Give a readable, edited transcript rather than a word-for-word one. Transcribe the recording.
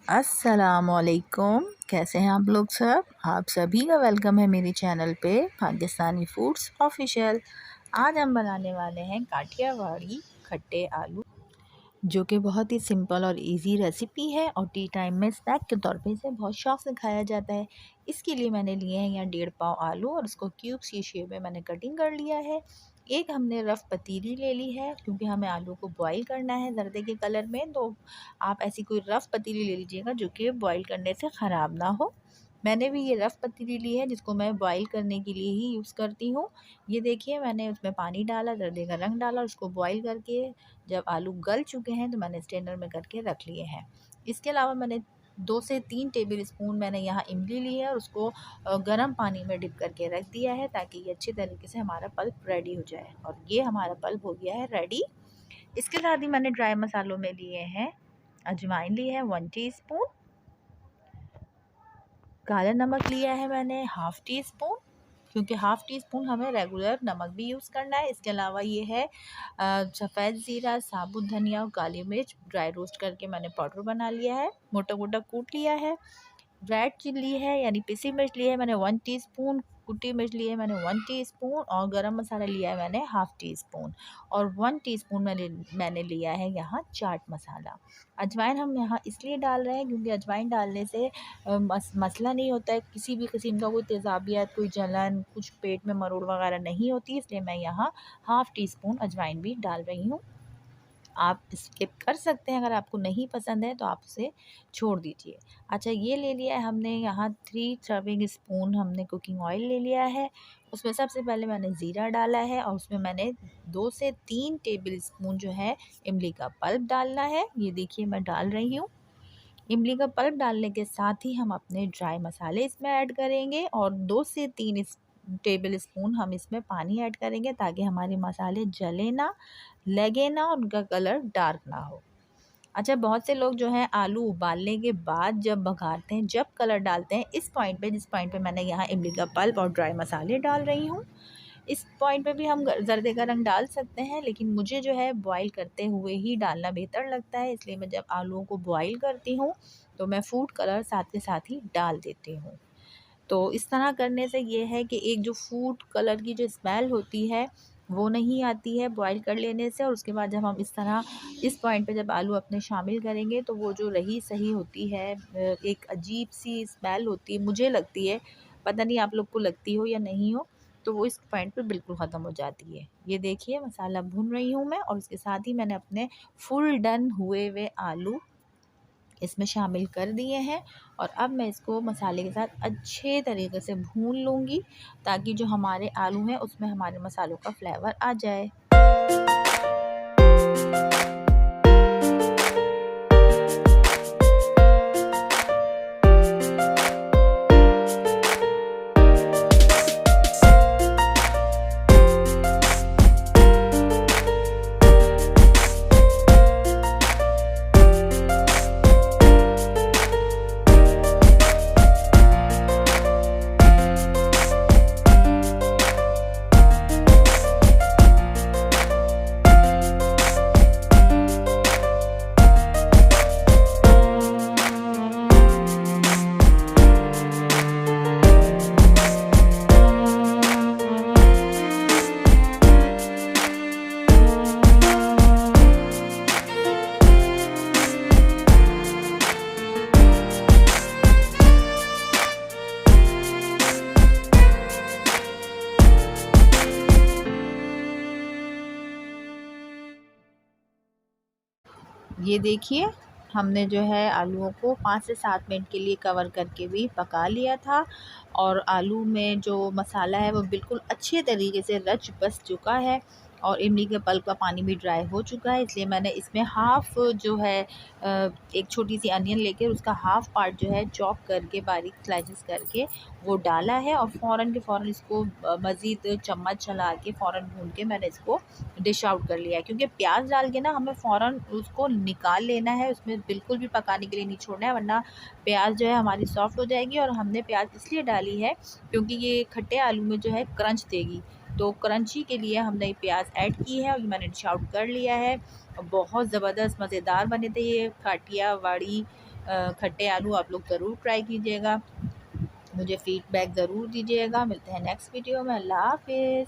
अस्सलामुअलैकुम। कैसे हैं आप लोग सब? आप सभी का वेलकम है मेरे चैनल पे पाकिस्तानी फूड्स ऑफिशियल। आज हम बनाने वाले हैं काठियावाड़ी खट्टे आलू, जो कि बहुत ही सिंपल और इजी रेसिपी है और टी टाइम में स्नैक के तौर पे इसे बहुत शौक से खाया जाता है। इसके लिए मैंने लिए हैं यहाँ 1.5 पाव आलू और उसको क्यूब्स की शेप में मैंने कटिंग कर लिया है। एक हमने रफ़ पतीली ले ली है क्योंकि हमें आलू को बॉईल करना है जर्दे के कलर में, तो आप ऐसी कोई रफ़ पतीली ले लीजिएगा जो कि बॉईल करने से ख़राब ना हो। मैंने भी ये रफ़ पतीली ली है जिसको मैं बॉईल करने के लिए ही यूज़ करती हूँ। ये देखिए, मैंने उसमें पानी डाला, जर्दे का रंग डाला और उसको बॉईल करके जब आलू गल चुके हैं तो मैंने स्ट्रेनर में करके रख लिए हैं। इसके अलावा मैंने 2 से 3 टेबल स्पून मैंने यहाँ इमली ली है और उसको गर्म पानी में डिप करके रख दिया है ताकि ये अच्छे तरीके से हमारा पल्प रेडी हो जाए। और ये हमारा पल्प हो गया है रेडी। इसके साथ ही मैंने ड्राई मसालों में लिए हैं अजवाइन ली है 1 टीस्पून, काला नमक लिया है मैंने 1/2 टीस्पून, क्योंकि 1/2 टीस्पून हमें रेगुलर नमक भी यूज़ करना है। इसके अलावा ये है सफ़ेद ज़ीरा, साबुत धनिया और काली मिर्च ड्राई रोस्ट करके मैंने पाउडर बना लिया है, मोटा मोटा कूट लिया है। रेड चिल्ली है यानी पिसी मिर्च ली है मैंने 1 टीस्पून, कुटी मिर्च ली है मैंने 1 टीस्पून और गरम मसाला लिया है मैंने 1/2 टीस्पून और 1 टीस्पून मैंने लिया है यहाँ चाट मसाला। अजवाइन हम यहाँ इसलिए डाल रहे हैं क्योंकि अजवाइन डालने से मसला नहीं होता है, किसी भी किस्म का कोई तेज़ाबियत, कोई जलन, कुछ पेट में मरोड़ वगैरह नहीं होती, इसलिए मैं यहाँ 1/2 टीस्पून अजवाइन भी डाल रही हूँ। आप स्किप कर सकते हैं, अगर आपको नहीं पसंद है तो आप उसे छोड़ दीजिए। अच्छा, ये ले लिया है हमने यहाँ 3 सर्विंग स्पून हमने कुकिंग ऑयल ले लिया है। उसमें सबसे पहले मैंने ज़ीरा डाला है और उसमें मैंने 2 से 3 टेबल स्पून जो है इमली का पल्प डालना है। ये देखिए मैं डाल रही हूँ। इमली का पल्प डालने के साथ ही हम अपने ड्राई मसाले इसमें ऐड करेंगे और 2 से 3 टेबल स्पून हम इसमें पानी ऐड करेंगे ताकि हमारे मसाले जले ना, लगे ना और उनका कलर डार्क ना हो। अच्छा, बहुत से लोग जो हैं आलू उबालने के बाद जब बघारते हैं, जब कलर डालते हैं, इस पॉइंट पे, जिस पॉइंट पे मैंने यहाँ इमली का पल्प और ड्राई मसाले डाल रही हूँ, इस पॉइंट पे भी हम जर्दे का रंग डाल सकते हैं, लेकिन मुझे जो है बॉईल करते हुए ही डालना बेहतर लगता है, इसलिए मैं जब आलूओं को बॉईल करती हूँ तो मैं फूड कलर साथ के साथ ही डाल देती हूँ। तो इस तरह करने से ये है कि एक जो फूड कलर की जो स्मेल होती है वो नहीं आती है बॉईल कर लेने से, और उसके बाद जब हम इस तरह इस पॉइंट पे जब आलू अपने शामिल करेंगे तो वो जो रही सही होती है, एक अजीब सी स्मेल होती है, मुझे लगती है, पता नहीं आप लोग को लगती हो या नहीं हो, तो वो इस पॉइंट पे बिल्कुल ख़त्म हो जाती है। ये देखिए मसाला भून रही हूँ मैं और उसके साथ ही मैंने अपने फुल डन हुए हुए आलू इसमें शामिल कर दिए हैं और अब मैं इसको मसाले के साथ अच्छे तरीके से भून लूँगी ताकि जो हमारे आलू हैं उसमें हमारे मसालों का फ्लेवर आ जाए। ये देखिए, हमने जो है आलूओं को 5 से 7 मिनट के लिए कवर करके भी पका लिया था और आलू में जो मसाला है वो बिल्कुल अच्छे तरीके से रच बस चुका है और इमली के पल्प का पानी भी ड्राई हो चुका है, इसलिए मैंने इसमें हाफ़ जो है एक छोटी सी अनियन लेकर उसका हाफ़ पार्ट जो है चॉप करके बारीक स्लाइसेस करके वो डाला है और फ़ौरन के फ़ौरन इसको मज़ीद चम्मच चला के फ़ौरन भून के मैंने इसको डिश आउट कर लिया है, क्योंकि प्याज डाल के ना हमें फ़ौरन उसको निकाल लेना है, उसमें बिल्कुल भी पकाने के लिए नहीं छोड़ना है, वरना प्याज जो है हमारी सॉफ्ट हो जाएगी। और हमने प्याज इसलिए डाली है क्योंकि ये खट्टे आलू में जो है क्रंच देगी, तो क्रंची के लिए हमने प्याज ऐड की है और ये मैंने डिश आउट कर लिया है। बहुत ज़बरदस्त मज़ेदार बने थे ये काठियावाड़ी खट्टे आलू आप लोग ज़रूर ट्राई कीजिएगा। मुझे फीडबैक ज़रूर दीजिएगा। मिलते हैं नेक्स्ट वीडियो में। अल्लाह हाफ़िज़।